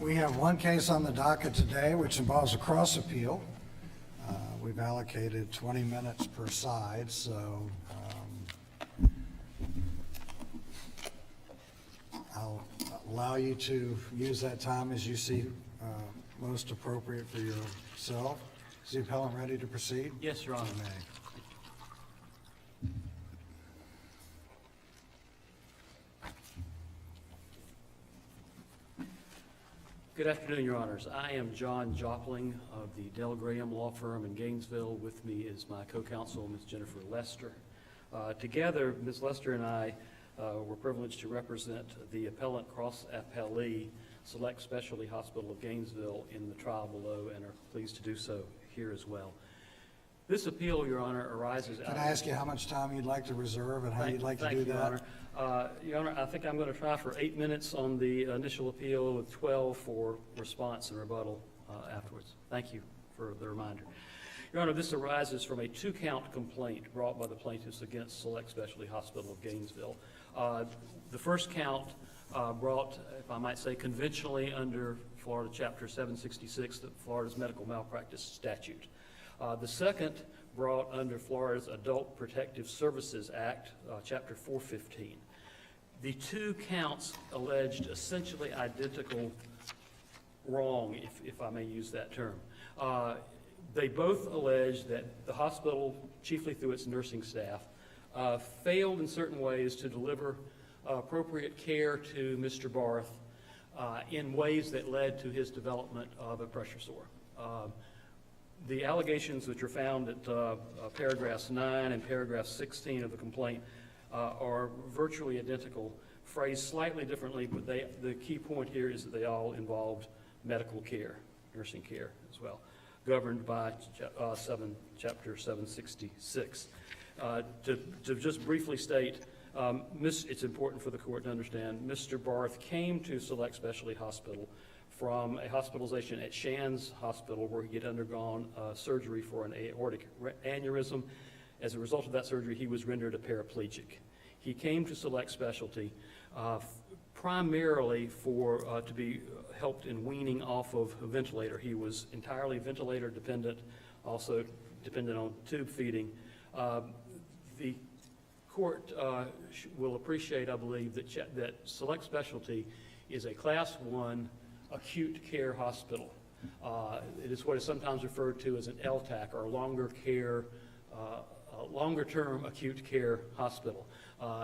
We have one case on the docket today which involves a cross appeal. We've allocated 20 minutes per side, so I'll allow you to use that time as you see most appropriate for yourself. Is the appellant ready to proceed? Yes, Your Honor. You may. Good afternoon, Your Honors. I am John Jopling of the Dell Graham Law Firm in Gainesville. With me is my co-counsel, Ms. Jennifer Lester. Together, Ms. Lester and I were privileged to represent the appellant cross appellee, Select Specialty Hospital of Gainesville, in the trial below, and are pleased to do so here as well. This appeal, Your Honor, arises out of... Can I ask you how much time you'd like to reserve and how you'd like to do Thank you, that? Your Honor. Your Honor, I think I'm going to try for 8 minutes on the initial appeal with 12 for response and rebuttal afterwards. Thank you for the reminder. Your Honor, this arises from a 2-count complaint brought by the plaintiffs against Select Specialty Hospital of Gainesville. The first count brought, if I might say, conventionally under Florida Chapter 766, Florida's medical malpractice statute. The second brought under Florida's Adult Protective Services Act, Chapter 415. The 2 counts alleged essentially identical wrong, if I may use that term. They both allege that the hospital, chiefly through its nursing staff, failed in certain ways to deliver appropriate care to Mr. Barth in ways that led to his development of a pressure sore. The allegations which are found at paragraphs 9 and paragraph 16 of the complaint are virtually identical, phrased slightly differently, but the key point here is that they all involved medical care, nursing care as well, governed by Chapter 766. To just briefly state, it's important for the court to understand, Mr. Barth came to Select Specialty Hospital from a hospitalization at Shands Hospital where he had undergone surgery for an aortic aneurysm. As a result of that surgery, he was rendered a paraplegic. He came to Select Specialty primarily to be helped in weaning off of a ventilator. He was entirely ventilator dependent, also dependent on tube feeding. The court will appreciate, I believe, that Select Specialty is a Class 1 acute care hospital. It is what is sometimes referred to as an LTAC, or longer-term acute care hospital.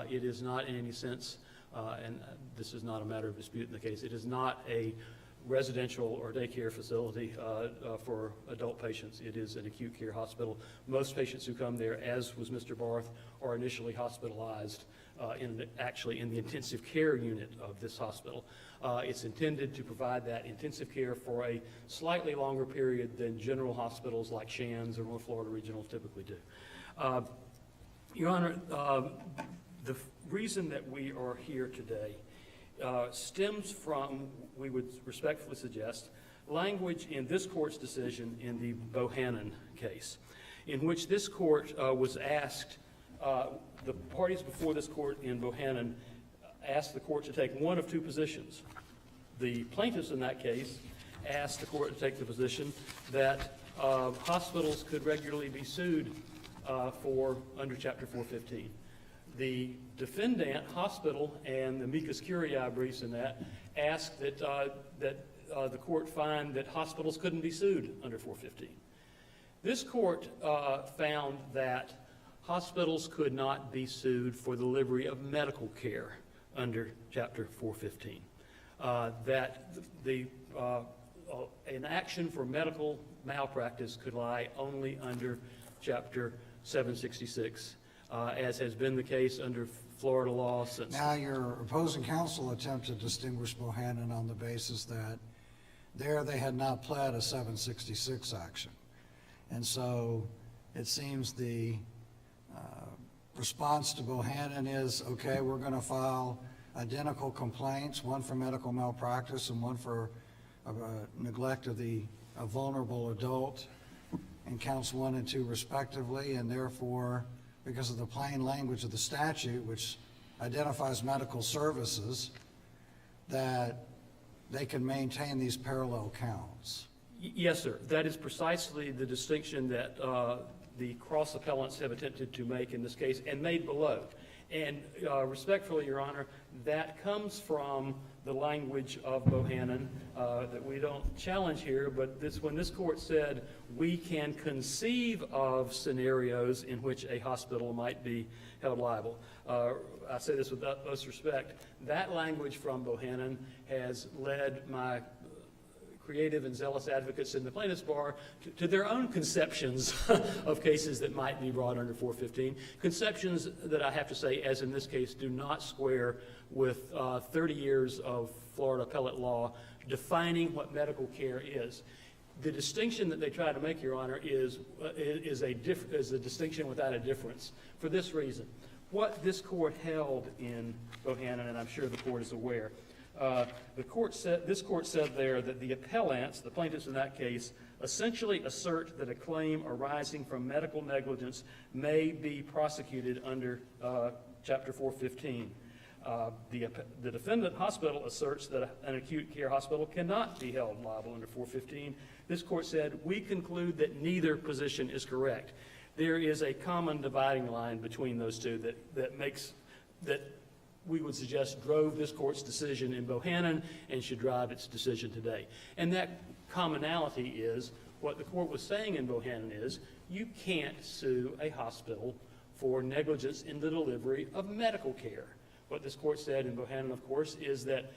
It is not in any sense, and this is not a matter of dispute in the case, it is not a residential or daycare facility for adult patients. It is an acute care hospital. Most patients who come there, as was Mr. Barth, are initially hospitalized actually in the intensive care unit of this hospital. It's intended to provide that intensive care for a slightly longer period than general hospitals like Shands or North Florida Regional typically do. Your Honor, the reason that we are here today stems from, we would respectfully suggest, language in this court's decision in the Bohannon case, in which this court was asked, the parties before this court in Bohannon asked the court to take one of 2 positions. The plaintiffs in that case asked the court to take the position that hospitals could regularly be sued under Chapter 415. The defendant hospital and the amicus curiae briefs in that asked that the court find that hospitals couldn't be sued under 415. This court found that hospitals could not be sued for the delivery of medical care under Chapter 415. That an action for medical malpractice could lie only under Chapter 766, as has been the case under Florida law since... Now, your opposing counsel attempted to distinguish Bohannon on the basis that there they had not pled a 766 action. And so it seems the response to Bohannon is, okay, we're going to file identical complaints, one for medical malpractice and one for neglect of a vulnerable adult, in counts 1 and 2 respectively, and therefore, because of the plain language of the statute, which identifies medical services, that they can maintain these parallel counts. Yes, sir. That is precisely the distinction that the cross appellants have attempted to make in this case and made below. And respectfully, Your Honor, that comes from the language of Bohannon that we don't challenge here, but when this court said we can conceive of scenarios in which a hospital might be held liable. I say this with utmost respect. That language from Bohannon has led my creative and zealous advocates in the plaintiff's bar to their own conceptions of cases that might be brought under 415, conceptions that I have to say, as in this case, do not square with 30 years of Florida appellate law defining what medical care is. The distinction that they try to make, Your Honor, is a distinction without a difference for this reason. What this court held in Bohannon, and I'm sure the court is aware, this court said there that the appellants, the plaintiffs in that case, essentially assert that a claim arising from medical negligence may be prosecuted under Chapter 415. The defendant hospital asserts that an acute care hospital cannot be held liable under 415. This court said, we conclude that neither position is correct. There is a common dividing line between those two that we would suggest drove this court's decision in Bohannon and should drive its decision today. And that commonality is, what the court was saying in Bohannon is, you can't sue a hospital for negligence in the delivery of medical care. What this court said in Bohannon, of course, is that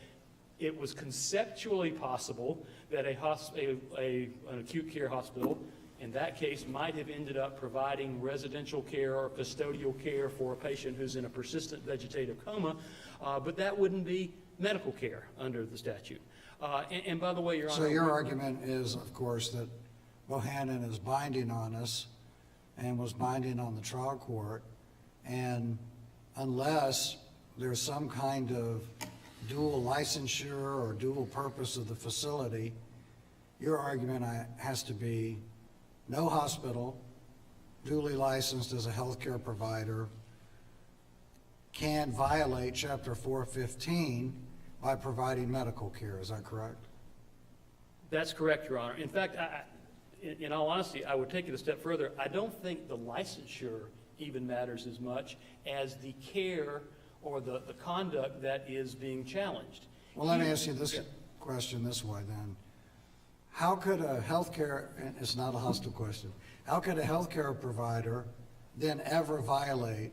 it was conceptually possible that an acute care hospital, in that case, might have ended up providing residential care or custodial care for a patient who's in a persistent vegetative coma, but that wouldn't be medical care under the statute. And by the way, Your Honor— So your argument is, of course, that Bohannon is binding on us and was binding on the trial court, and unless there's some kind of dual licensure or dual purpose of the facility, your argument has to be no hospital duly licensed as a healthcare provider can violate Chapter 415 by providing medical care. Is that correct? That's correct, Your Honor. In fact, in all honesty, I would take it a step further. I don't think the licensure even matters as much as the care or the conduct that is being challenged. Well, let me ask you this question this way then. How could a healthcare, and it's not a hostile question, how could a healthcare provider then ever violate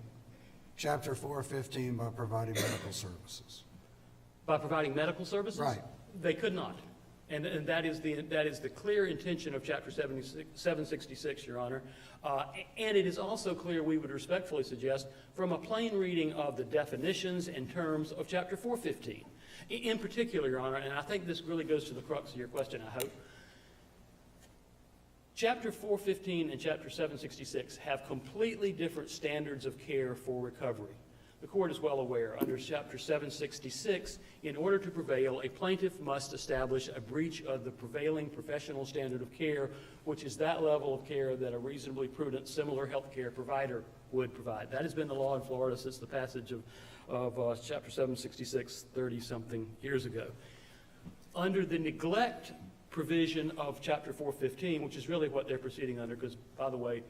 Chapter 415 by providing medical services? By providing medical services? Right. They could not. And that is the clear intention of Chapter 766, Your Honor. And it is also clear, we would respectfully suggest, from a plain reading of the definitions and terms of Chapter 415. In particular, Your Honor, and I think this really goes to the crux of your question, I hope, Chapter 415 and Chapter 766 have completely different standards of care for recovery. The court is well aware, under Chapter 766, in order to prevail, a plaintiff must establish a breach of the prevailing professional standard of care, which is that level of care that a reasonably prudent similar health care provider would provide. That has been the law in Florida since the passage of Chapter 766 30-something years ago. Under the neglect provision of Chapter 415, which is really what they're proceeding under, because, by the way,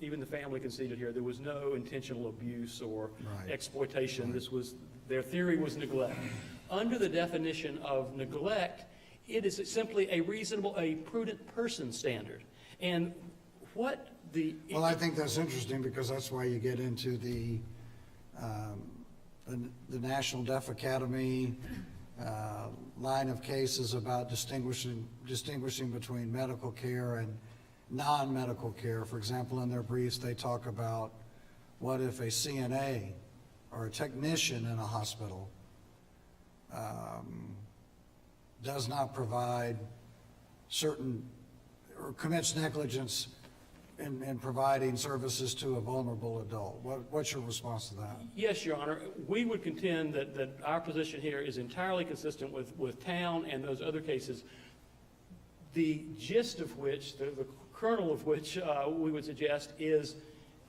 even the family conceded here, there was no intentional abuse or exploitation. This was, their theory was neglect. Under the definition of neglect, it is simply a reasonable, a prudent person standard. And what the— Well, I think that's interesting because that's why you get into the National Deaf Academy line of cases about distinguishing between medical care and non-medical care. For example, in their briefs, they talk about what if a CNA or a technician in a hospital does not provide certain or commits negligence in providing services to a vulnerable adult. What's your response to that? Yes, Your Honor. We would contend that our position here is entirely consistent with Town and those other cases, the gist of which, the kernel of which we would suggest is,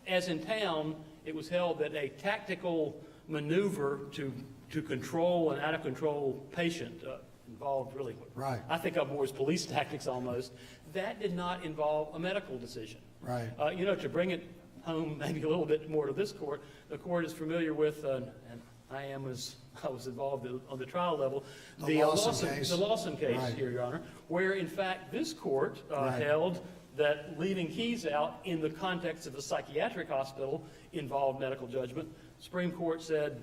as in Town, it was held that a tactical maneuver to control an out-of-control patient, involved really, Right. I think of more as police tactics almost. That did not involve a medical decision. Right. To bring it home maybe a little bit more to this court, the court is familiar with, and I was involved on the trial level, The Lawson case. The Lawson case Right. here, Your Honor, where in fact this court Right. held that leaving keys out in the context of a psychiatric hospital involved medical judgment. Supreme Court said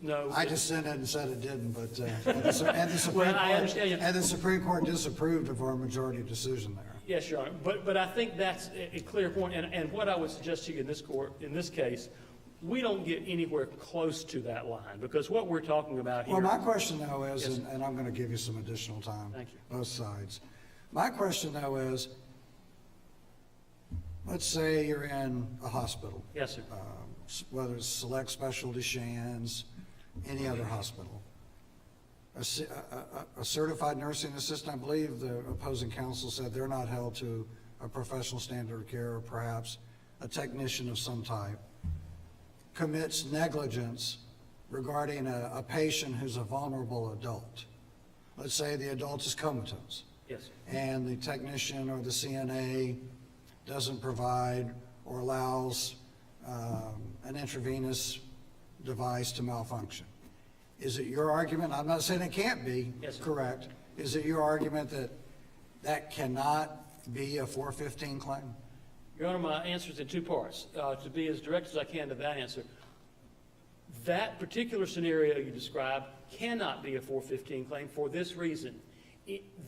no. I just sent it and said it didn't, but, and the Supreme Well, I Court- understand you. And the Supreme Court disapproved of our majority decision there. Yes, Your Honor, but I think that's a clear point, and what I would suggest to you in this court, in this case, we don't get anywhere close to that line, because what we're talking about here. Well, my question though is, Yes, and I'm going to give you some additional time. Thank you. Both sides. My question though is, let's say you're in a hospital. Yes, sir. Whether it's Select Specialty Shands, any other hospital. A certified nursing assistant, I believe the opposing counsel said they're not held to a professional standard of care, or perhaps a technician of some type, commits negligence regarding a patient who's a vulnerable adult. Let's say the adult is comatose. Yes, sir. And the technician or the CNA doesn't provide or allows an intravenous device to malfunction. Is it your argument, I'm not saying it can't be Yes, sir. correct, is it your argument that that cannot be a 415 claim? Your Honor, my answer is in two parts. To be as direct as I can to that answer, that particular scenario you described cannot be a 415 claim for this reason.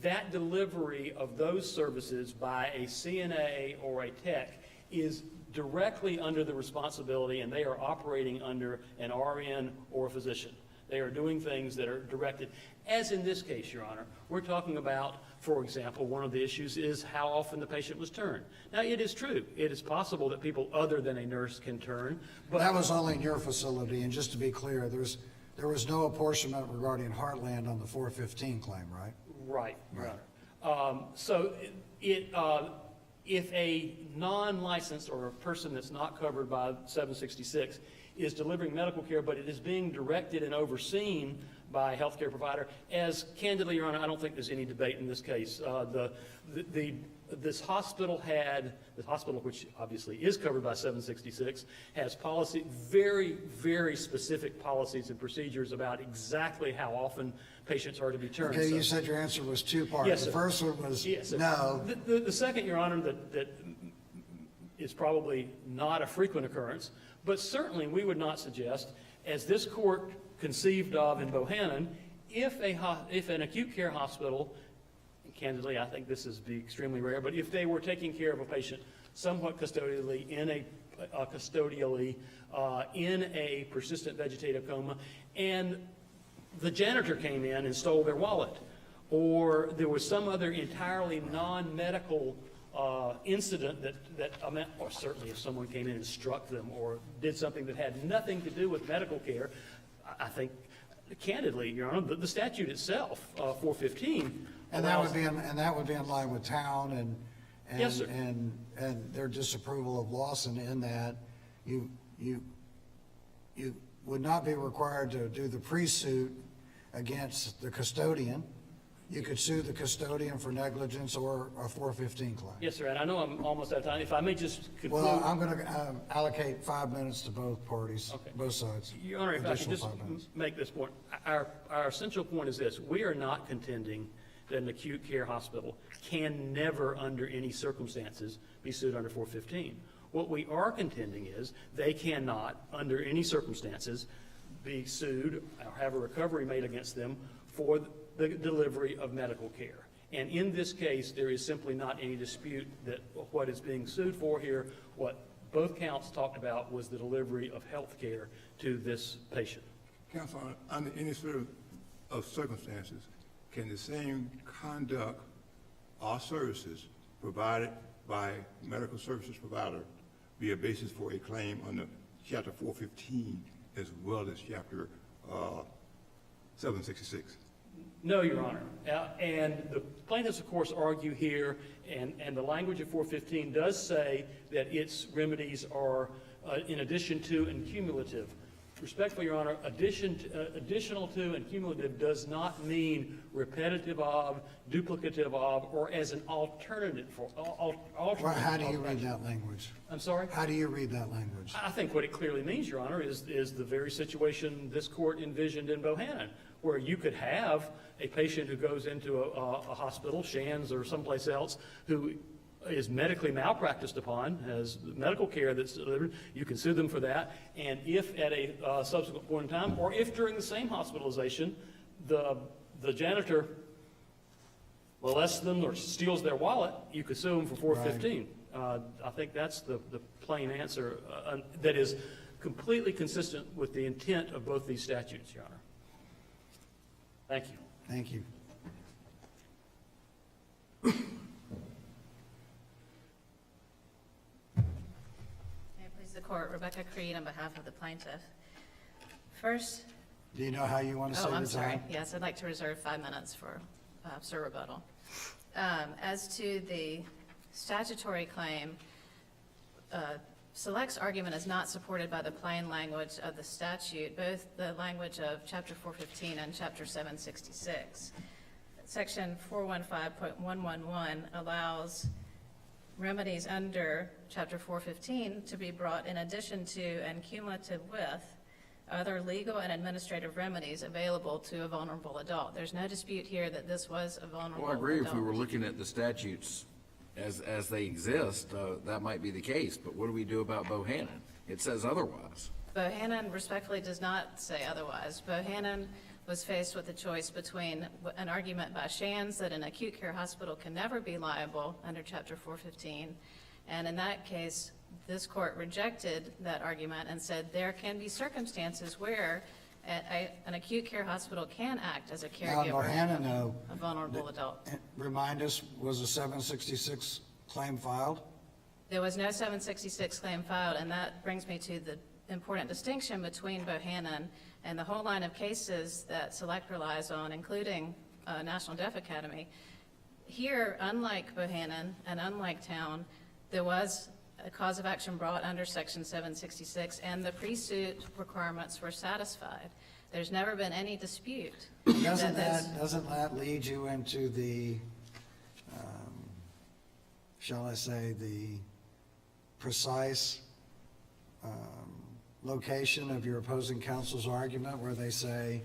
That delivery of those services by a CNA or a tech is directly under the responsibility, and they are operating under an RN or a physician. They are doing things that are directed. As in this case, Your Honor, we're talking about, for example, one of the issues is how often the patient was turned. Now, it is true. It is possible that people other than a nurse can turn, but That was only in your facility, and just to be clear, there was no apportionment regarding Heartland on the 415 claim, right? right, Your Honor. If a non-licensed or a person that's not covered by 766 is delivering medical care, but it is being directed and overseen by a healthcare provider, as candidly, Your Honor, I don't think there's any debate in this case. This hospital, which obviously is covered by 766, has policy, very, very specific policies and procedures about exactly how often patients are to be turned. Okay, So- you said your answer was two parts. Yes, The sir. first one was Yes, sir. no. The second, Your Honor, that is probably not a frequent occurrence, but certainly we would not suggest, as this court conceived of in Bohannon, if an acute care hospital, and candidly, I think this is be extremely rare, but if they were taking care of a patient somewhat custodially in a persistent vegetative coma, and the janitor came in and stole their wallet, or there was some other entirely non-medical incident or certainly if someone came in and struck them or did something that had nothing to do with medical care, I think, candidly, Your Honor, the statute itself, 415. And that would be in line with town and Yes, sir. and their disapproval of Lawson in that you would not be required to do the pre-suit against the custodian. You could sue the custodian for negligence or a 415 claim. Yes, sir, and I know I'm almost out of time. If I may just conclude. Well, I'm going to allocate 5 minutes to both parties, Okay. both sides. Your Honor, if I could Additional just 5 minutes. make this point. Our essential point is this. We are not contending that an acute care hospital can never, under any circumstances, be sued under 415. What we are contending is they cannot, under any circumstances, be sued or have a recovery made against them for the delivery of medical care. And in this case, there is simply not any dispute that what is being sued for here, what both counts talked about, was the delivery of health care to this patient. Counsel, under any sort of circumstances, can the same conduct or services provided by medical services provider be a basis for a claim under Chapter 415 as well as Chapter 766? No, Your Honor. And the plaintiffs, of course, argue here, and the language of 415 does say that its remedies are, in addition to and cumulative. Respectfully, Your Honor, additional to and cumulative does not mean repetitive of, duplicative of, or as an alternative for, alternate. How do you read that language? I'm sorry? How do you read that language? I think what it clearly means, Your Honor, is the very situation this court envisioned in Bohannon, where you could have a patient who goes into a hospital, Shands or someplace else, who is medically malpracticed upon, has medical care that's delivered, you can sue them for that, and if at a subsequent point in time, or if during the same hospitalization, the janitor molests them or steals their wallet, you could sue them for 415. I think that's the plain answer that is completely consistent with the intent of both these statutes, Your Honor. Thank you. Thank you. May it please the court, Rebecca Creed on behalf of the plaintiff. First, Do you know how you want to say oh, your I'm sorry. time? Yes, I'd like to reserve 5 minutes for Sir rebuttal. As to the statutory claim, Select's argument is not supported by the plain language of the statute, both the language of Chapter 415 and Chapter 766. Section 415.111 allows remedies under Chapter 415 to be brought in addition to and cumulative with other legal and administrative remedies available to a vulnerable adult. There's no dispute here that this was a vulnerable adult. Well, I agree, if we were looking at the statutes as they exist, that might be the case, but what do we do about Bohannon? It says otherwise. Bohannon respectfully does not say otherwise. Bohannon was faced with a choice between an argument by Shands that an acute care hospital can never be liable under Chapter 415, and in that case, this court rejected that argument and said there can be circumstances where an acute care hospital can act as a Now, caregiver Bohannon, though, of a vulnerable adult. remind us, was a 766 claim filed? There was no 766 claim filed, and that brings me to the important distinction between Bohannon and the whole line of cases that Select relies on, including National Deaf Academy. Here, unlike Bohannon and unlike Town, there was a cause of action brought under Section 766, and the pre-suit requirements were satisfied. There's never been any dispute. Doesn't that lead you into the, shall I say, the precise location of your opposing counsel's argument, where they say,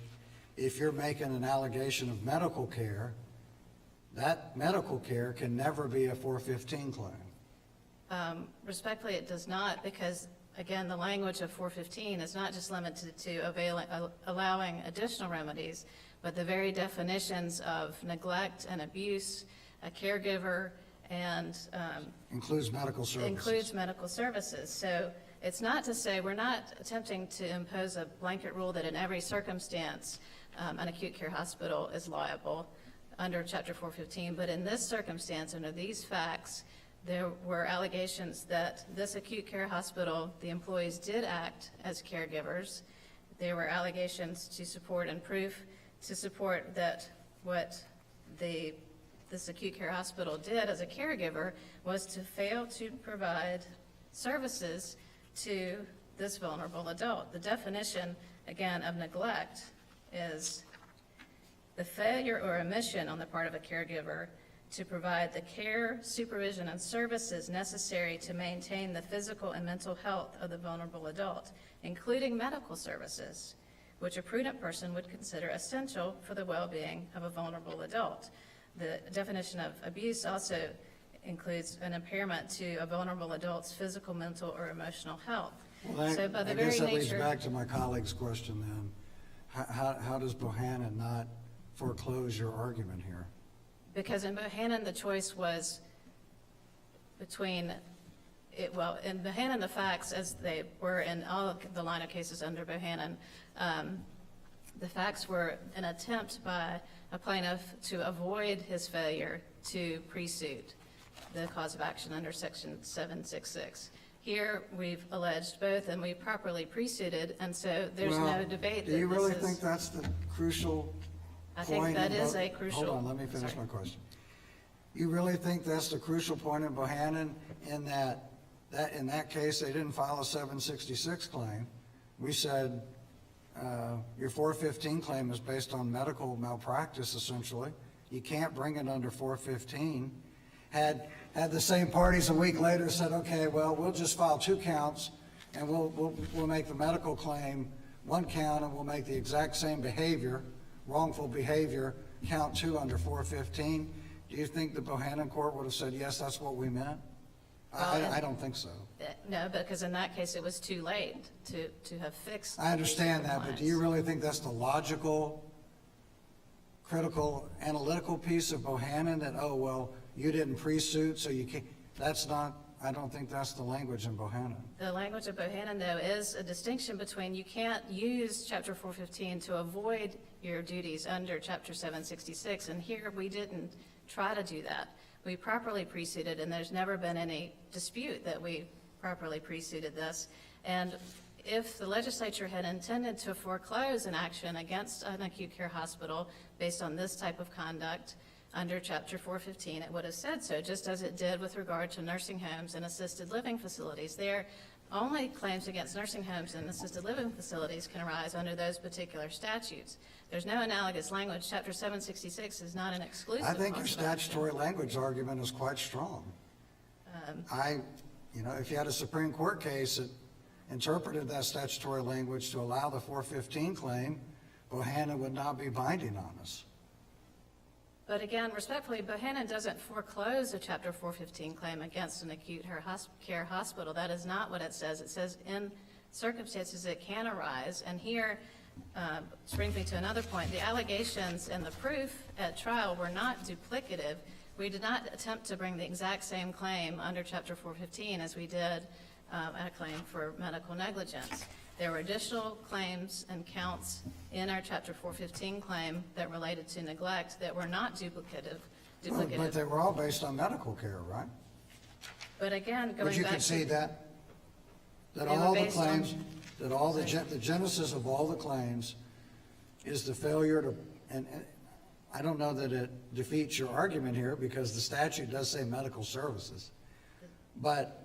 if you're making an allegation of medical care, that medical care can never be a 415 claim? Respectfully, it does not, because, again, the language of 415 is not just limited to allowing additional remedies, but the very definitions of neglect and abuse, a caregiver, and Includes medical services. includes medical services. So it's not to say, we're not attempting to impose a blanket rule that in every circumstance an acute care hospital is liable under Chapter 415, but in this circumstance, under these facts, there were allegations that this acute care hospital, the employees did act as caregivers. There were allegations to support and proof to support that what this acute care hospital did as a caregiver was to fail to provide services to this vulnerable adult. The definition, again, of neglect is the failure or omission on the part of a caregiver to provide the care, supervision, and services necessary to maintain the physical and mental health of the vulnerable adult, including medical services, which a prudent person would consider essential for the well-being of a vulnerable adult. The definition of abuse also includes an impairment to a vulnerable adult's physical, mental, or emotional health. Well, So by the I very guess that leads nature, back to my colleague's question then. How does Bohannon not foreclose your argument here? because in Bohannon, the choice was between, in Bohannon, the facts, as they were in all of the line of cases under Bohannon, the facts were an attempt by a plaintiff to avoid his failure to pre-suit the cause of action under Section 766. Here, we've alleged both, and we properly pre-suited, and so there's no Well, debate that Do you really this is- think that's the crucial I think point that in is Bo- a crucial. Hold on, let me finish sorry. my question. You really think that's the crucial point in Bohannon, in that in that case, they didn't file a 766 claim? We said your 415 claim is based on medical malpractice, essentially. You can't bring it under 415. Had the same parties a week later said, okay, well, we'll just file 2 counts, and we'll make the medical claim 1 count, and we'll make the exact same behavior, wrongful behavior, count 2 under 415. Do you think the Bohannon court would have said, yes, that's what we meant? I don't think so. No, because in that case, it was too late to have fixed. I understand that, but do you really think that's the logical, critical, analytical piece of Bohannon, that, oh, well, you didn't pre-suit, so you can't? That's not, I don't think that's the language in Bohannon. The language of Bohannon, though, is a distinction between you can't use Chapter 415 to avoid your duties under Chapter 766, and here we didn't try to do that. We properly preceded, and there's never been any dispute that we properly preceded this. And if the legislature had intended to foreclose an action against an acute care hospital based on this type of conduct under Chapter 415, it would have said so, just as it did with regard to nursing homes and assisted living facilities. There, only claims against nursing homes and assisted living facilities can arise under those particular statutes. There's no analogous language. Chapter 766 is not an exclusive. I think your cause of action. statutory language argument is quite strong. If you had a Supreme Court case that interpreted that statutory language to allow the 415 claim, Bohannon would not be binding on us. But again, respectfully, Bohannon doesn't foreclose a Chapter 415 claim against an acute care hospital. That is not what it says. It says in circumstances it can arise. And here, this brings me to another point. The allegations and the proof at trial were not duplicative. We did not attempt to bring the exact same claim under Chapter 415 as we did a claim for medical negligence. There were additional claims and counts in our Chapter 415 claim that related to neglect that were not duplicative. But they were all based on medical care, right? But again, going back to... Would you concede that? That They were all the based on- claims, that all the genesis of all the claims is the failure to, and I don't know that it defeats your argument here, because the statute does say medical services. But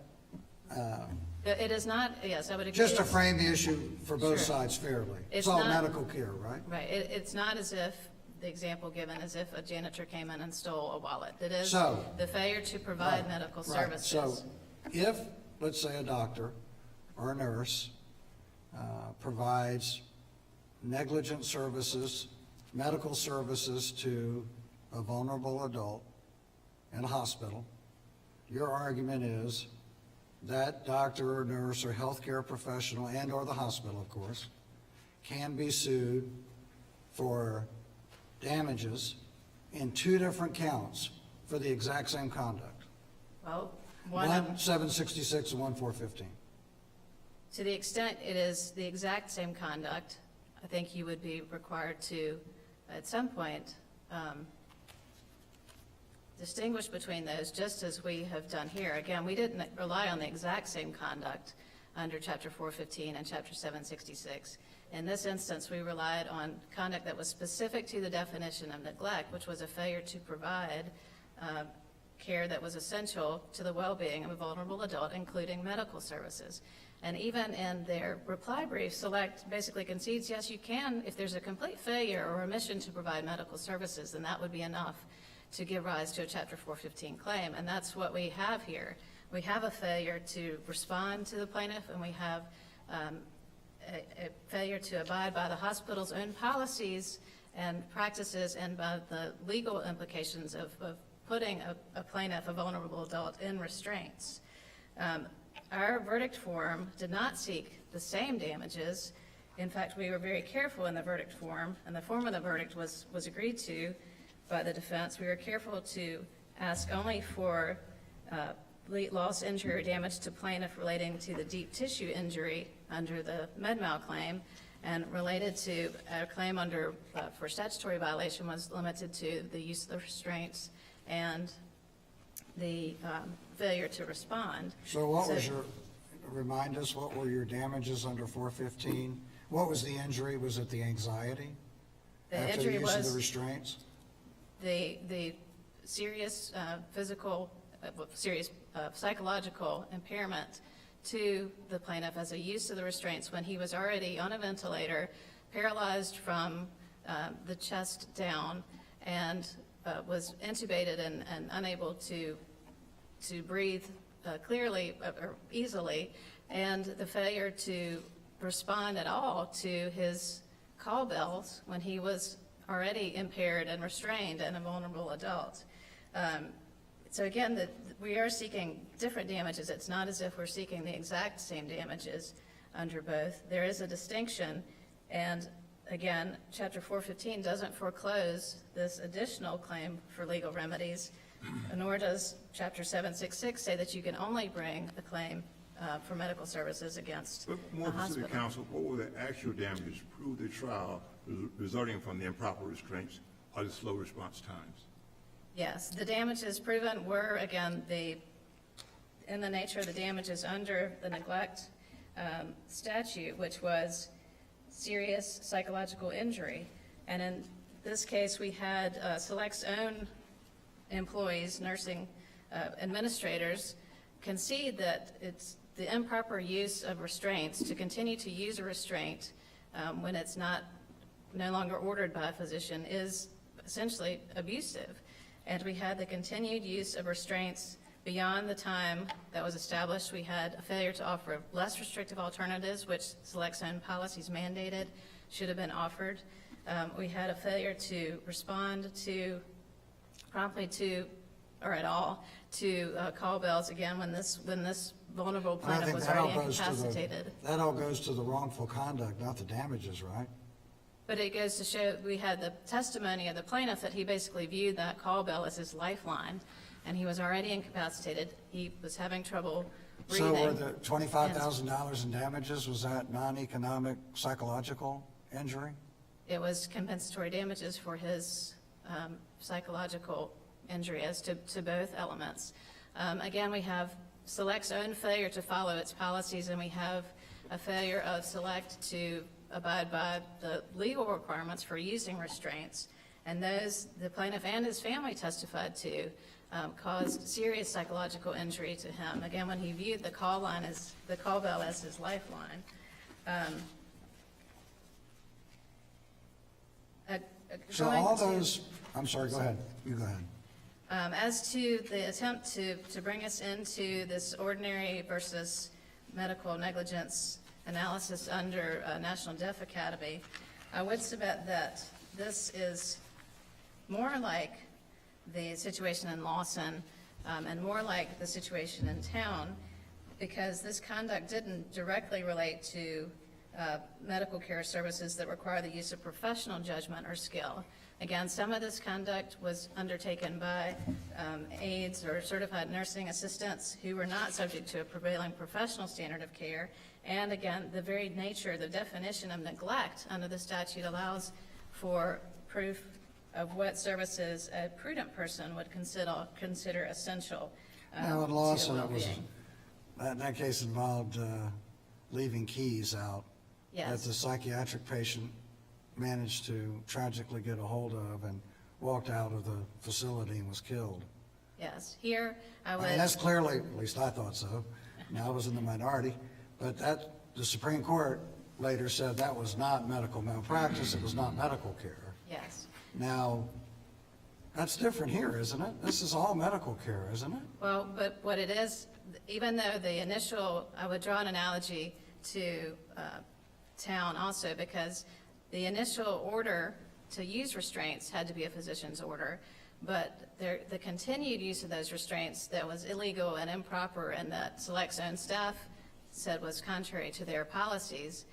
It is not, yes, I would agree. just to frame the issue for both Sure. sides fairly, it's It's all not- medical care, right? Right, it's not as if, the example given, as if a janitor came in and stole a wallet. It is So- the failure to provide medical Right. services. So if, let's say, a doctor or a nurse provides negligent services, medical services to a vulnerable adult in a hospital, your argument is that doctor or nurse or healthcare professional, and or the hospital, of course, can be sued for damages in 2 different counts for the exact same conduct. Well, One 766 and one 415. to the extent it is the exact same conduct, I think you would be required to, at some point, distinguish between those, just as we have done here. Again, we didn't rely on the exact same conduct under Chapter 415 and Chapter 766. In this instance, we relied on conduct that was specific to the definition of neglect, which was a failure to provide care that was essential to the well-being of a vulnerable adult, including medical services. And even in their reply brief, Select basically concedes, yes, you can, if there's a complete failure or omission to provide medical services, then that would be enough to give rise to a Chapter 415 claim. And that's what we have here. We have a failure to respond to the plaintiff, and we have a failure to abide by the hospital's own policies and practices, and by the legal implications of putting a plaintiff, a vulnerable adult, in restraints. Our verdict form did not seek the same damages. In fact, we were very careful in the verdict form, and the form of the verdict was agreed to by the defense. We were careful to ask only for loss, injury, or damage to plaintiff relating to the deep tissue injury under the med-mal claim, and related to a claim under, for statutory violation, was limited to the use of the restraints and the failure to respond. So what was remind us, what were your damages under 415? What was the injury? Was it the anxiety? The after injury the use of was the restraints? the serious physical, serious psychological impairment to the plaintiff as a use of the restraints when he was already on a ventilator, paralyzed from the chest down and was intubated and unable to breathe clearly or easily, and the failure to respond at all to his call bells when he was already impaired and restrained and a vulnerable adult. So again, we are seeking different damages. It's not as if we're seeking the exact same damages under both. There is a distinction, and again, Chapter 415 doesn't foreclose this additional claim for legal remedies, nor does Chapter 766 say that you can only bring a claim for medical services against But a more hospital. specific, counsel, what were the actual damages proved at trial resulting from the improper restraints or the slow response times? Yes, the damages proven were, again, in the nature of the damages under the neglect statute, which was serious psychological injury. And in this case, we had Select's own employees, nursing administrators, concede that it's the improper use of restraints, to continue to use a restraint when it's no longer ordered by a physician, is essentially abusive. And we had the continued use of restraints beyond the time that was established. We had a failure to offer less restrictive alternatives, which Select's own policies mandated should have been offered. We had a failure to respond promptly to, or at all, to call bells again when this vulnerable And I plaintiff think was that all already goes to incapacitated. that all goes to the wrongful conduct, not the damages, right? But it goes to show, we had the testimony of the plaintiff that he basically viewed that call bell as his lifeline, and he was already incapacitated. He was having trouble breathing. So were the $25,000 in damages, was that non-economic psychological injury? It was compensatory damages for his psychological injury as to both elements. Again, we have Select's own failure to follow its policies, and we have a failure of Select to abide by the legal requirements for using restraints. And those, the plaintiff and his family testified to, caused serious psychological injury to him. Again, when he viewed the call bell as his lifeline. So Going all to- those, I'm sorry, go ahead, you go ahead. As to the attempt to bring us into this ordinary versus medical negligence analysis under National Deaf Academy, I would submit that this is more like the situation in Lawson and more like the situation in town, because this conduct didn't directly relate to medical care services that require the use of professional judgment or skill. Again, some of this conduct was undertaken by aides or certified nursing assistants who were not subject to a prevailing professional standard of care. And again, the very nature, the definition of neglect under the statute allows for proof of what services a prudent person would consider essential Now, in to Lawson, it was, well-being. that case involved leaving keys out. Yes. That the psychiatric patient managed to tragically get a hold of and walked out of the facility and was killed. Yes, here I I would. mean, that's clearly, at least I thought so. Now, I was in the minority, but the Supreme Court later said that was not medical malpractice, it was not medical care. Yes. Now, that's different here, isn't it? This is all medical care, isn't it? Well, but what it is, even though the initial, I would draw an analogy to town also, because the initial order to use restraints had to be a physician's order, but the continued use of those restraints that was illegal and improper and that Select's own staff said was contrary to their policies,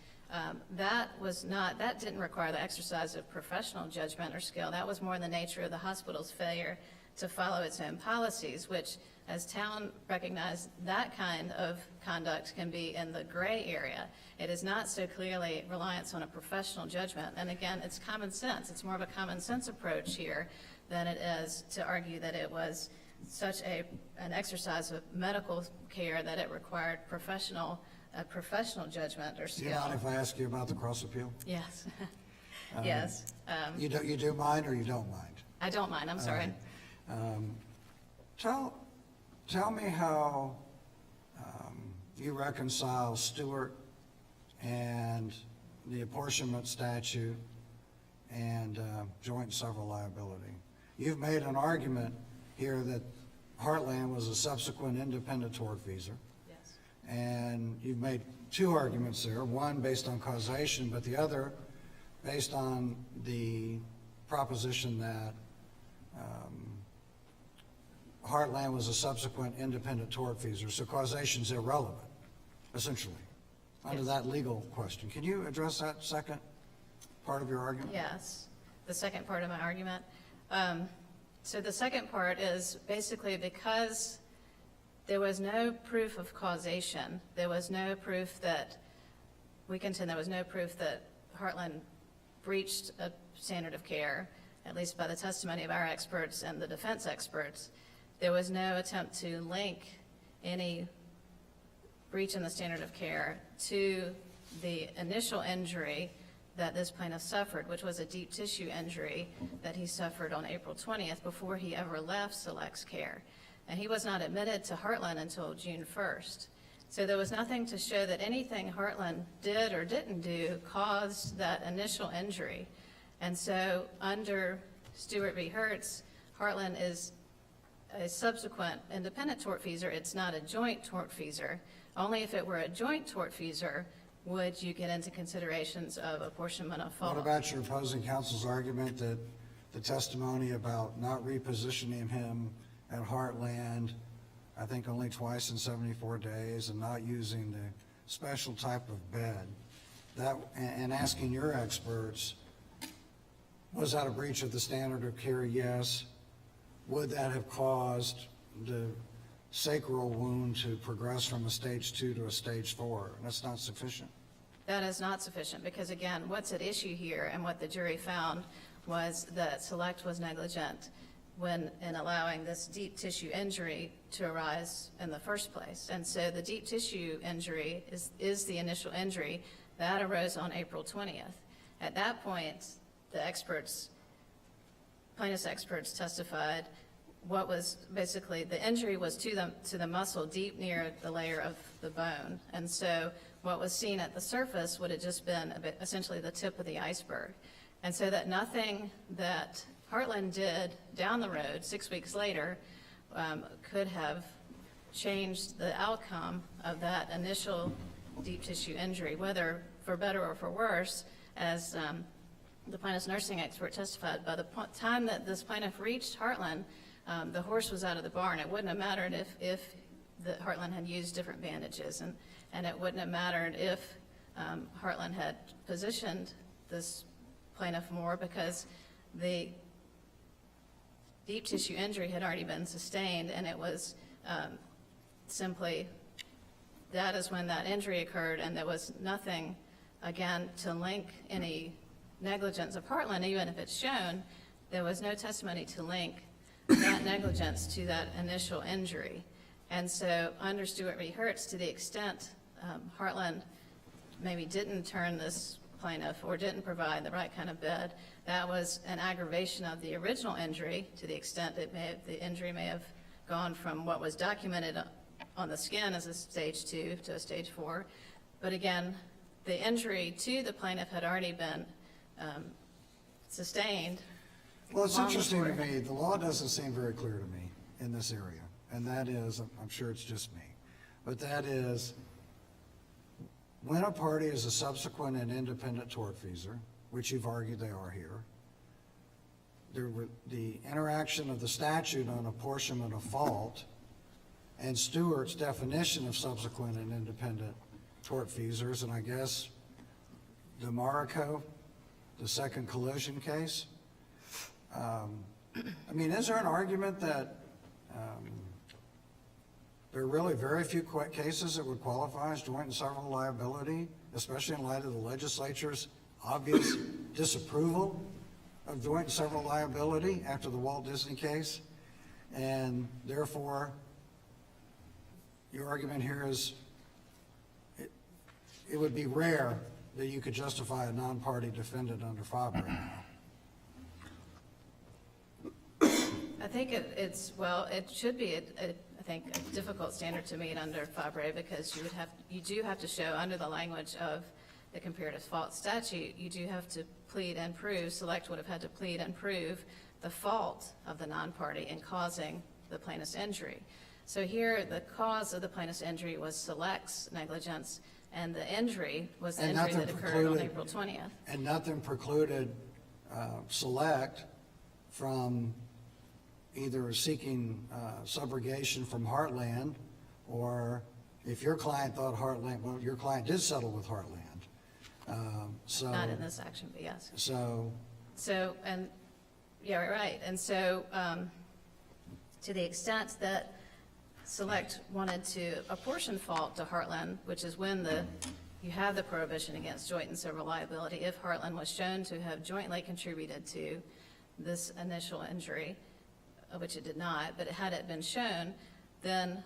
that didn't require the exercise of professional judgment or skill. That was more in the nature of the hospital's failure to follow its own policies, which, as town recognized, that kind of conduct can be in the gray area. It is not so clearly reliance on a professional judgment. And again, it's common sense. It's more of a common sense approach here than it is to argue that it was such an exercise of medical care that it required professional judgment or Do skill. you mind if I ask you about the cross appeal? Yes. Yes. You do mind or you don't mind? I don't mind, I'm sorry. Tell me how you reconcile Stewart and the apportionment statute and joint and several liability. You've made an argument here that Heartland was a subsequent independent tortfeasor. Yes. And you've made two arguments there, one based on causation, but the other based on the proposition that Heartland was a subsequent independent tortfeasor, so causation's irrelevant, essentially, under Yes. that legal question. Can you address that second part of your argument? Yes, the second part of my argument. So the second part is basically because there was no proof of causation, there was no proof that, we contend there was no proof that Heartland breached a standard of care, at least by the testimony of our experts and the defense experts. There was no attempt to link any breach in the standard of care to the initial injury that this plaintiff suffered, which was a deep tissue injury that he suffered on April 20th before he ever left Select's care. And he was not admitted to Heartland until June 1st. So there was nothing to show that anything Heartland did or didn't do caused that initial injury. And so under Stewart v. Hertz, Heartland is a subsequent independent tortfeasor. It's not a joint tortfeasor. Only if it were a joint tortfeasor would you get into considerations of apportionment of fault. What about your opposing counsel's argument that the testimony about not repositioning him at Heartland, I think only twice in 74 days, and not using the special type of bed, that, and asking your experts, was that a breach of the standard of care? Yes. Would that have caused the sacral wound to progress from a stage 2 to a stage 4? That's not sufficient. That is not sufficient because, again, what's at issue here and what the jury found was that Select was negligent when in allowing this deep tissue injury to arise in the first place. And so the deep tissue injury is the initial injury that arose on April 20th. At that point, the experts, plaintiff's experts testified what was basically the injury was to the muscle deep near the layer of the bone. And so what was seen at the surface would have just been essentially the tip of the iceberg. And so that nothing that Heartland did down the road 6 weeks later could have changed the outcome of that initial deep tissue injury, whether for better or for worse, as the plaintiff's nursing expert testified. By the time that this plaintiff reached Heartland, the horse was out of the barn. It wouldn't have mattered if the Heartland had used different bandages, and it wouldn't have mattered if Heartland had positioned this plaintiff more, because the deep tissue injury had already been sustained, and it was simply that is when that injury occurred, and there was nothing, again, to link any negligence of Heartland, even if it's shown. There was no testimony to link that negligence to that initial injury. And so under Stewart v. Hertz, to the extent Heartland maybe didn't turn this plaintiff or didn't provide the right kind of bed, that was an aggravation of the original injury to the extent that the injury may have gone from what was documented on the skin as a stage 2 to a stage 4. But again, the injury to the plaintiff had already been sustained. Well, it's long interesting to before. me, the law doesn't seem very clear to me in this area, and that is, I'm sure it's just me, but that is, when a party is a subsequent and independent tortfeasor, which you've argued they are here, the interaction of the statute on apportionment of fault and Stewart's definition of subsequent and independent tortfeasors, and I guess DeMarico, the second collision case. I mean, is there an argument that there are really very few cases that would qualify as joint and several liability, especially in light of the legislature's obvious disapproval of joint and several liability after the Walt Disney case? And therefore, your argument here is it would be rare that you could justify a non-party defendant under FOBRA now. I think it should be, I think, a difficult standard to meet under FOBRA, because you do have to show under the language of the comparative fault statute, you do have to plead and prove, Select would have had to plead and prove the fault of the non-party in causing the plaintiff's injury. So here, the cause of the plaintiff's injury was Select's negligence, and the injury was the And injury nothing that occurred on precluded- April 20th. And nothing precluded Select from either seeking subrogation from Heartland, or if your client thought Heartland, well, your client did settle with Heartland. So. Not in this action, but yes. So, So, and, yeah, right, and so, to the extent that Select wanted to apportion fault to Heartland, which is when you have the prohibition against joint and several liability, if Heartland was shown to have jointly contributed to this initial injury, which it did not, but had it been shown, then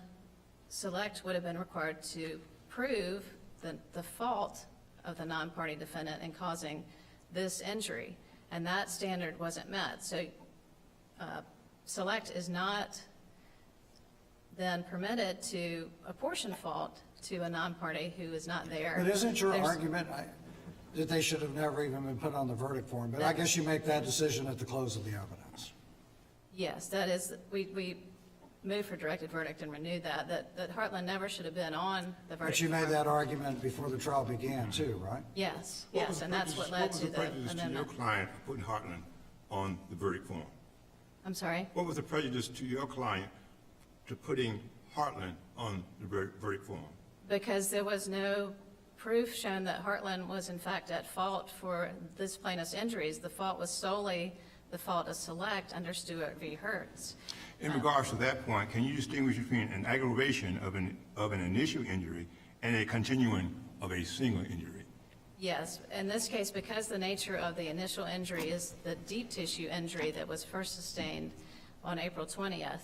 Select would have been required to prove the fault of the non-party defendant in causing this injury, and that standard wasn't met. So Select is not then permitted to apportion fault to a non-party who is not there. but isn't your There's- argument that they should have never even been put on the verdict form? But I guess you make that decision at the close of the evidence. Yes, that is, we moved for directed verdict and renewed that Heartland never should have been on the verdict But you made form. that argument before the trial began too, right? Yes, What was yes, the and that's what prejudice- led to the What was the prejudice to your amendment. client for putting Heartland on the verdict form? I'm sorry? What was the prejudice to your client to putting Heartland on the verdict form? Because there was no proof shown that Heartland was in fact at fault for this plaintiff's injuries. The fault was solely the fault of Select under Stewart v. Hertz. In regards to that point, can you distinguish between an aggravation of an initial injury and a continuing of a single injury? Yes, in this case, because the nature of the initial injury is the deep tissue injury that was first sustained on April 20th,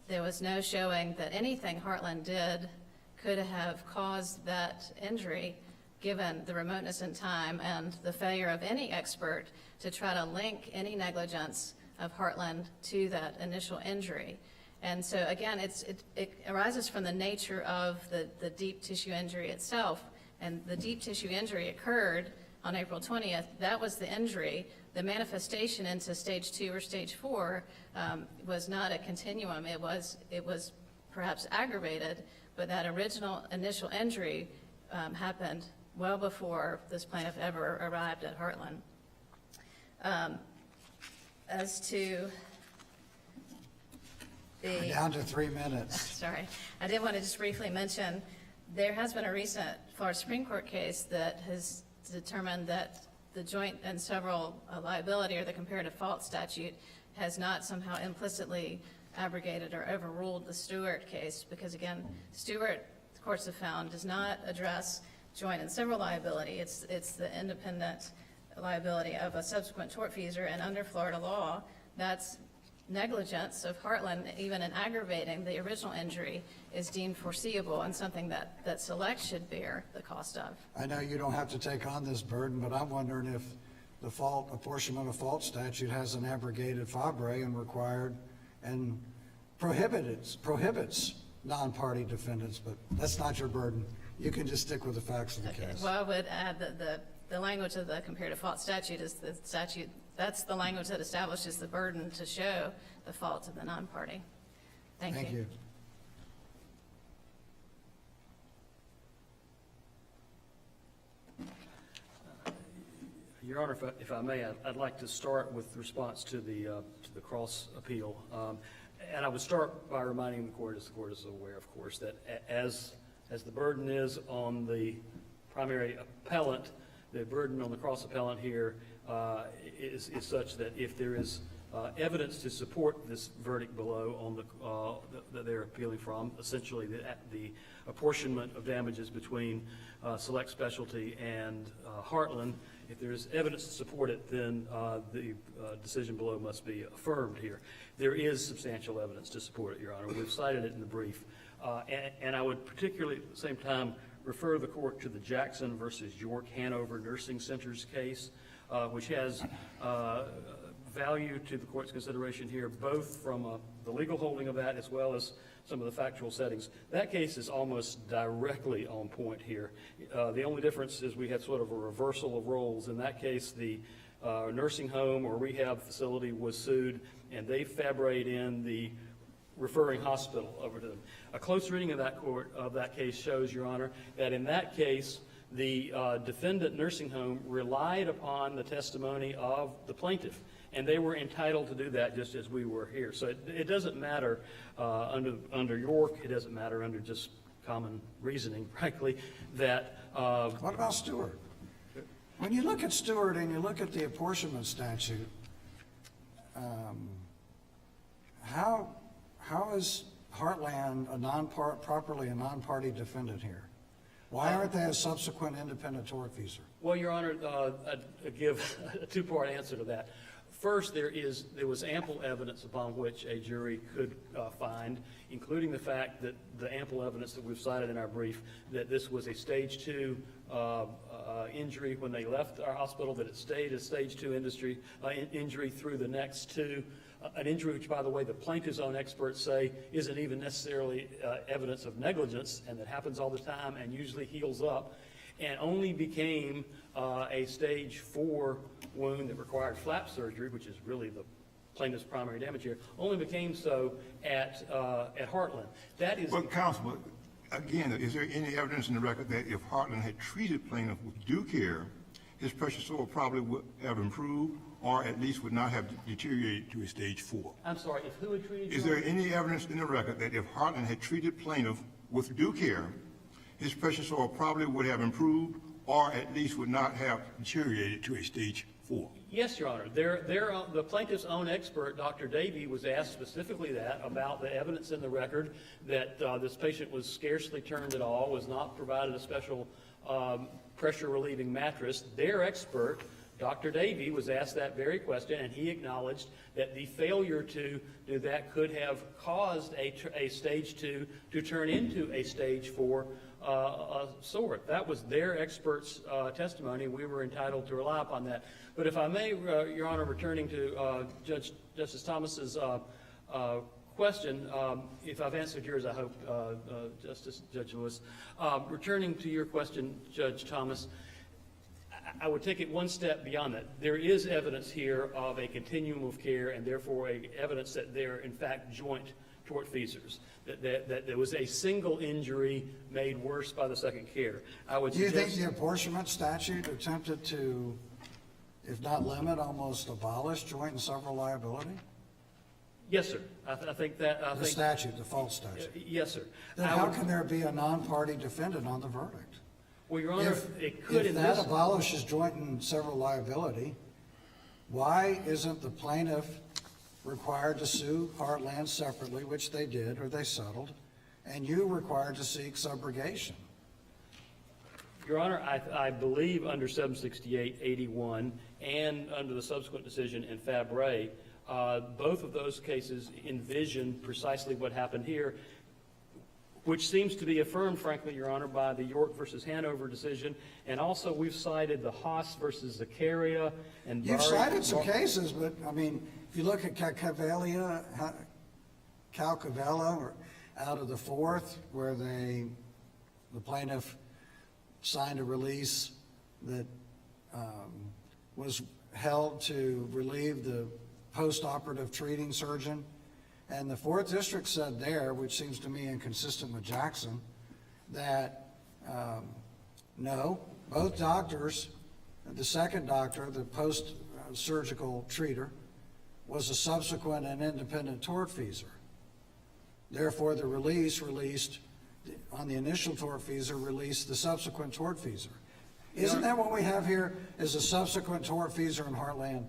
there was no showing that anything Heartland did could have caused that injury, given the remoteness in time and the failure of any expert to try to link any negligence of Heartland to that initial injury. And so, again, it arises from the nature of the deep tissue injury itself. And the deep tissue injury occurred on April 20th. That was the injury. The manifestation into stage 2 or stage 4 was not a continuum. It was perhaps aggravated, but that original initial injury happened well before this plaintiff ever arrived at Heartland. As to We're the... down to 3 minutes. Sorry. I did want to just briefly mention, there has been a recent Florida Supreme Court case that has determined that the joint and several liability, or the comparative fault statute, has not somehow implicitly abrogated or overruled the Stewart case, because again, Stewart, the courts have found, does not address joint and several liability. It's the independent liability of a subsequent tortfeasor, and under Florida law, that's negligence of Heartland, even in aggravating the original injury, is deemed foreseeable and something that Select should bear the cost of. I know you don't have to take on this burden, but I'm wondering if the fault, apportionment of fault statute has an abrogated fabre and required and prohibits non-party defendants, but that's not your burden. You can just stick with the facts of the Okay, case. well, I would add that the language of the comparative fault statute is the statute, that's the language that establishes the burden to show the fault of the non-party. Thank you. Thank you. Your Honor, if I may, I'd like to start with response to the cross appeal. And I would start by reminding the court, as the court is aware, of course, that as the burden is on the primary appellant, the burden on the cross appellant here is such that if there is evidence to support this verdict below on that they're appealing from, essentially the apportionment of damages between Select Specialty and Heartland, if there's evidence to support it, then the decision below must be affirmed here. There is substantial evidence to support it, Your Honor. We've cited it in the brief. And I would particularly, at the same time, refer the court to the Jackson versus York Hanover Nursing Centers case, which has value to the court's consideration here, both from the legal holding of that as well as some of the factual settings. That case is almost directly on point here. The only difference is we had sort of a reversal of roles. In that case, the nursing home or rehab facility was sued, and they fabricated in the referring hospital over to them. A close reading of that case shows, Your Honor, that in that case, the defendant nursing home relied upon the testimony of the plaintiff, and they were entitled to do that just as we were here. So it doesn't matter under York, it doesn't matter under just common reasoning, frankly, that What about Stewart? When you look at Stewart and you look at the apportionment statute, how is Heartland properly a non-party defendant here? Why aren't they a subsequent independent tortfeasor? Well, Your Honor, I'd give a two-part answer to that. First, there was ample evidence upon which a jury could find, including the fact that the ample evidence that we've cited in our brief, that this was a stage 2 injury when they left our hospital, that it stayed a stage 2 injury through the next 2. An injury which, by the way, the plaintiff's own experts say isn't even necessarily evidence of negligence, and that happens all the time and usually heals up, and only became a stage 4 wound that required flap surgery, which is really the plaintiff's primary damage here, only became so at Heartland. That is... Well, counsel, again, is there any evidence in the record that if Heartland had treated plaintiff with due care, his pressure sore probably would have improved, or at least would not have deteriorated to a stage 4? I'm sorry, if who had treated... Is there any evidence in the record that if Heartland had treated plaintiff with due care, his pressure sore probably would have improved, or at least would not have deteriorated to a stage 4? Yes, Your Honor. The plaintiff's own expert, Dr. Davey, was asked specifically that about the evidence in the record that this patient was scarcely turned at all, was not provided a special pressure-relieving mattress. Their expert, Dr. Davey, was asked that very question, and he acknowledged that the failure to do that could have caused a stage 2 to turn into a stage 4 sore. That was their expert's testimony. We were entitled to rely upon that. But if I may, Your Honor, returning to Justice Thomas's question, if I've answered yours, I hope, Judge Lewis. Returning to your question, Judge Thomas, I would take it one step beyond that. There is evidence here of a continuum of care, and therefore evidence that they're, in fact, joint tortfeasors, that there was a single injury made worse by the second care. I would Do you suggest... think the apportionment statute attempted to, if not limit, almost abolish joint and several liability? Yes, sir. I think that... The statute, the false statute. Yes, sir. Then how can there be a non-party defendant on the verdict? Well, Your Honor, it could If in that this... abolishes joint and several liability, why isn't the plaintiff required to sue Heartland separately, which they did, or they settled, and you required to seek subrogation? Your Honor, I believe under 768-81 and under the subsequent decision in Fabre, both of those cases envision precisely what happened here, which seems to be affirmed, frankly, Your Honor, by the York versus Hanover decision. And also we've cited the Haas versus Zakaria and You've Barth. cited some cases, but, I mean, if you look at Calcavella, or out of the Fourth, where the plaintiff signed a release that was held to relieve the post-operative treating surgeon, and the Fourth District said there, which seems to me inconsistent with Jackson, that no, both doctors, the second doctor, the post-surgical treater, was a subsequent and independent tortfeasor. Therefore, the release released, on the initial tortfeasor, released the subsequent tortfeasor. Isn't that what we have here, is a subsequent tortfeasor in Heartland?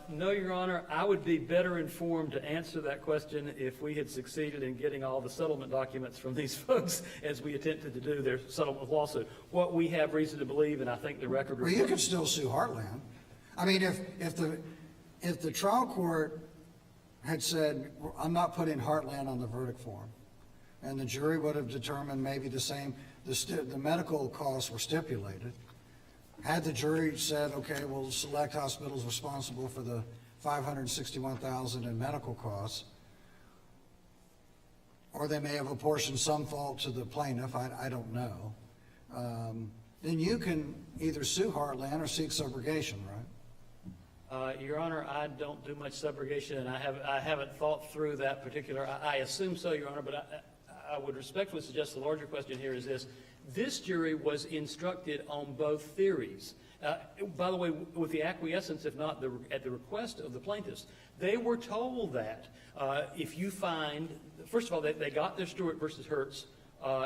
No, Your Honor. I would be better informed to answer that question if we had succeeded in getting all the settlement documents from these folks as we attempted to do their settlement lawsuit. What we have reason to believe, and I think the record... Well, you could still sue Heartland. I mean, if the trial court had said, I'm not putting Heartland on the verdict form, and the jury would have determined maybe the same, the medical costs were stipulated, had the jury said, okay, we'll select hospitals responsible for the $561,000 in medical costs, or they may have apportioned some fault to the plaintiff, I don't know, then you can either sue Heartland or seek subrogation, right? Your Honor, I don't do much subrogation, and I haven't thought through that particular, I assume so, Your Honor, but I would respectfully suggest the larger question here is this. This jury was instructed on both theories. By the way, with the acquiescence, if not at the request of the plaintiffs, they were told that if you find, first of all, they got their Stewart versus Hertz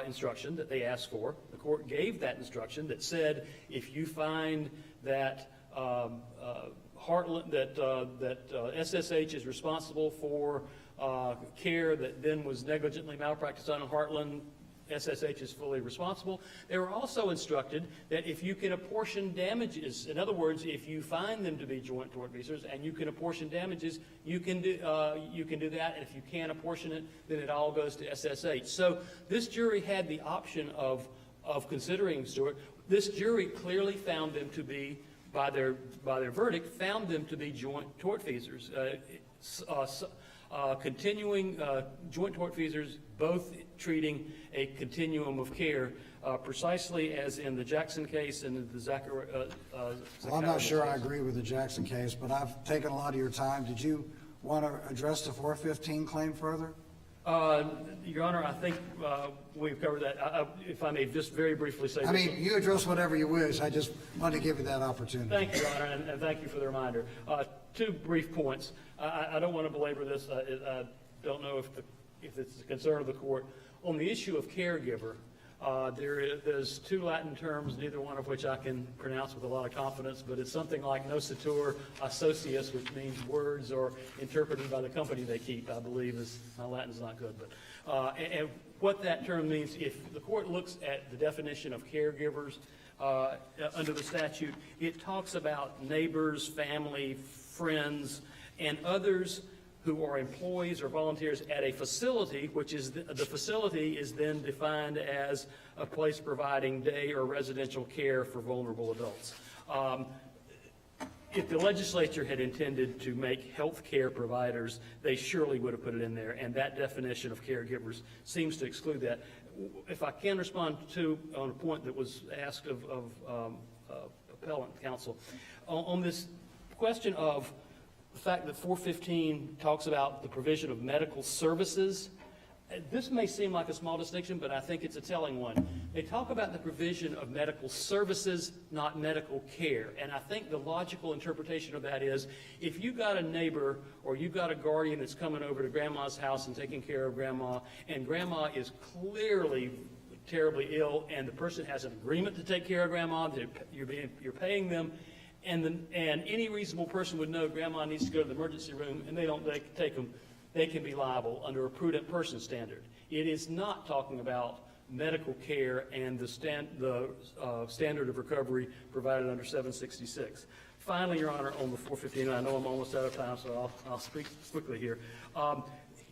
instruction that they asked for. The court gave that instruction that said if you find that Heartland, that SSH is responsible for care that then was negligently malpracticed on Heartland, SSH is fully responsible. They were also instructed that if you can apportion damages, in other words, if you find them to be joint tortfeasors and you can apportion damages, you can do that. And if you can't apportion it, then it all goes to SSH. So this jury had the option of considering Stewart. This jury clearly found them to be, by their verdict, found them to be joint tortfeasors. Continuing joint tortfeasors, both treating a continuum of care, precisely as in the Jackson case and the Zachary. Well, I'm not sure I agree with the Jackson case, but I've taken a lot of your time. Did you want to address the 415 claim further? Your Honor, I think we've covered that. If I may just very briefly say I this. mean, you address whatever you wish. I just want to give you that opportunity. Thank you, Your Honor, and thank you for the reminder. Two brief points. I don't want to belabor this. I don't know if it's a concern of the court. On the issue of caregiver, there's two Latin terms, neither one of which I can pronounce with a lot of confidence, but it's something like nocitur associus, which means words or interpreted by the company they keep, I believe. My Latin's not good, but and what that term means, if the court looks at the definition of caregivers under the statute, it talks about neighbors, family, friends, and others who are employees or volunteers at a facility, which is the facility is then defined as a place providing day or residential care for vulnerable adults. If the legislature had intended to make health care providers, they surely would have put it in there, and that definition of caregivers seems to exclude that. If I can respond on a point that was asked of appellant counsel, on this question of the fact that 415 talks about the provision of medical services. This may seem like a small distinction, but I think it's a telling one. They talk about the provision of medical services, not medical care. And I think the logical interpretation of that is if you've got a neighbor or you've got a guardian that's coming over to grandma's house and taking care of grandma, and grandma is clearly terribly ill, and the person has an agreement to take care of grandma, you're paying them, and any reasonable person would know grandma needs to go to the emergency room, and they take them, they can be liable under a prudent person standard. It is not talking about medical care and the standard of recovery provided under 766. Finally, Your Honor, on the 415, I know I'm almost out of time, so I'll speak quickly here.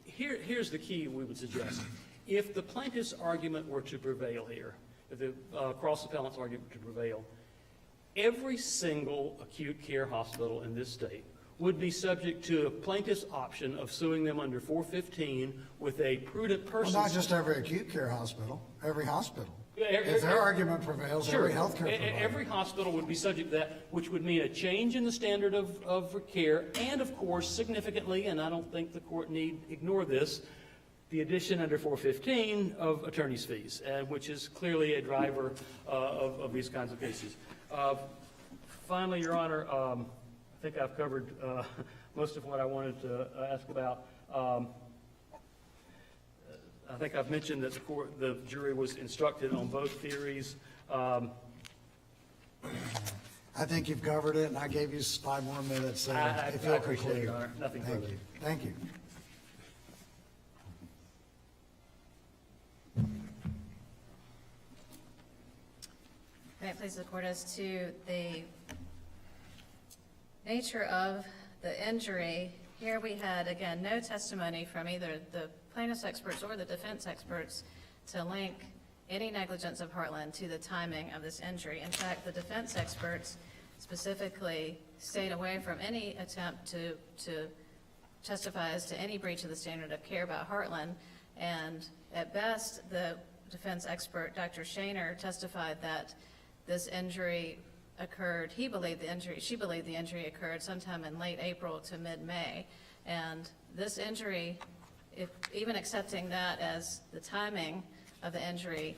Here's the key we would suggest. If the plaintiff's argument were to prevail here, if the cross-appellant's argument were to prevail, every single acute care hospital in this state would be subject to a plaintiff's option of suing them under 415 with a prudent person. Well, not just every acute care hospital, every hospital. If If their argument prevails, Sure. every healthcare provider. Every hospital would be subject to that, which would mean a change in the standard of care, and of course, significantly, and I don't think the court need ignore this, the addition under 415 of attorney's fees, which is clearly a driver of these kinds of cases. Finally, Your Honor, I think I've covered most of what I wanted to ask about. I think I've mentioned that the jury was instructed on both theories. I think you've covered it, and I gave you 5 more minutes. So I if you'll appreciate it, conclude. Your Honor. Nothing Thank further. you. Thank you. May it please the court, as to the nature of the injury, here we had, again, no testimony from either the plaintiff's experts or the defense experts to link any negligence of Heartland to the timing of this injury. In fact, the defense experts specifically stayed away from any attempt to testify as to any breach of the standard of care about Heartland. And at best, the defense expert, Dr. Shaner, testified that this injury occurred, she believed the injury occurred sometime in late April to mid-May. And this injury, even accepting that as the timing of the injury,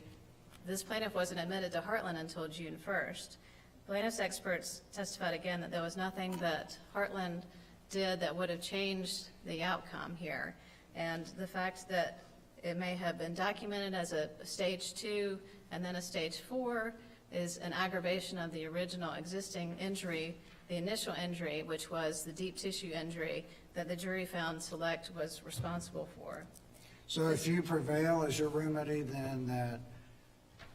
this plaintiff wasn't admitted to Heartland until June 1st. Plaintiff's experts testified again that there was nothing that Heartland did that would have changed the outcome here. And the fact that it may have been documented as a stage 2 and then a stage 4 is an aggravation of the original existing injury, the initial injury, which was the deep tissue injury that the jury found Select was responsible for. So if you prevail as your remedy, then that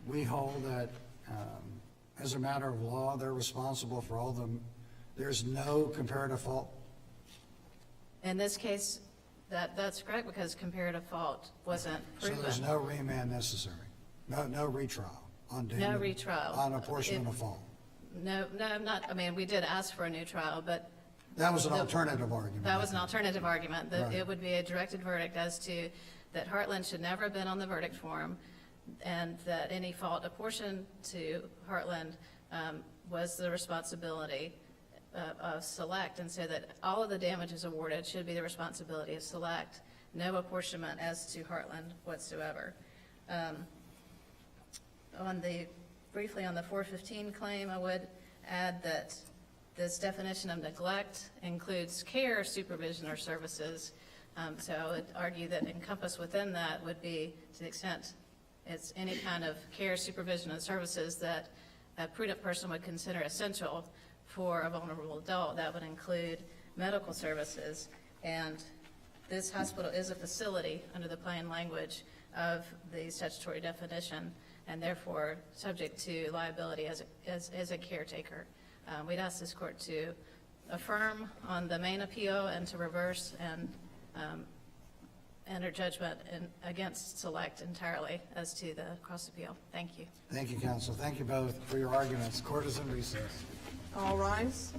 we hold that as a matter of law, they're responsible for all there's no comparative fault? In this case, that's correct, because comparative fault wasn't So proven. there's no remand necessary? No retrial on damage? No retrial. On apportionment of fault? No, not, I mean, we did ask for a new trial, but That was an alternative argument. that was an alternative argument, that Right. it would be a directed verdict as to that Heartland should never have been on the verdict form, and that any fault apportioned to Heartland was the responsibility of Select, and so that all of the damages awarded should be the responsibility of Select, no apportionment as to Heartland whatsoever. Briefly on the 415 claim, I would add that this definition of neglect includes care, supervision, or services. So I would argue that encompassed within that would be, to the extent it's any kind of care, supervision, and services that a prudent person would consider essential for a vulnerable adult. That would include medical services. And this hospital is a facility under the plain language of the statutory definition, and therefore subject to liability as a caretaker. We'd ask this court to affirm on the main appeal and to reverse and enter judgment against Select entirely as to the cross appeal. Thank you. Thank you, counsel. Thank you both for your arguments. Court is in recess. All rise.